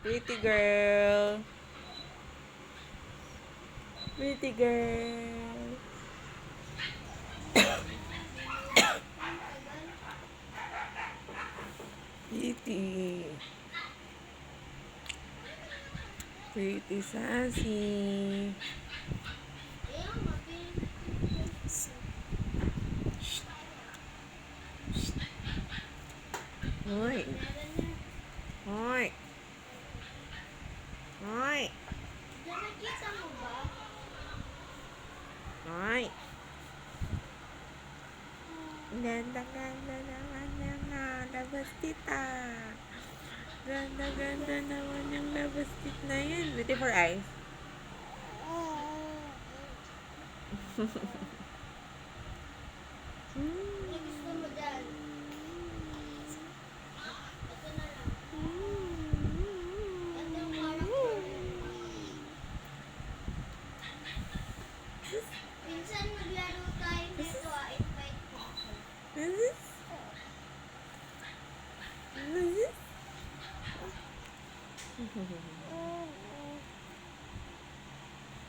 Pretty girl. Pretty girl. Pretty. Pretty sassy. Hoy. Hoy. Hoy. Nakikita mo ba? Hoy. Ganda, ganda naman yung labas tita. Ganda, ganda naman yung labas tit na yun. Beauty for eyes. Ano gusto mo dyan? Ito na lang. Ito yung character. Minsan maglaro tayo nito, invite mo ako. What is this? What is this?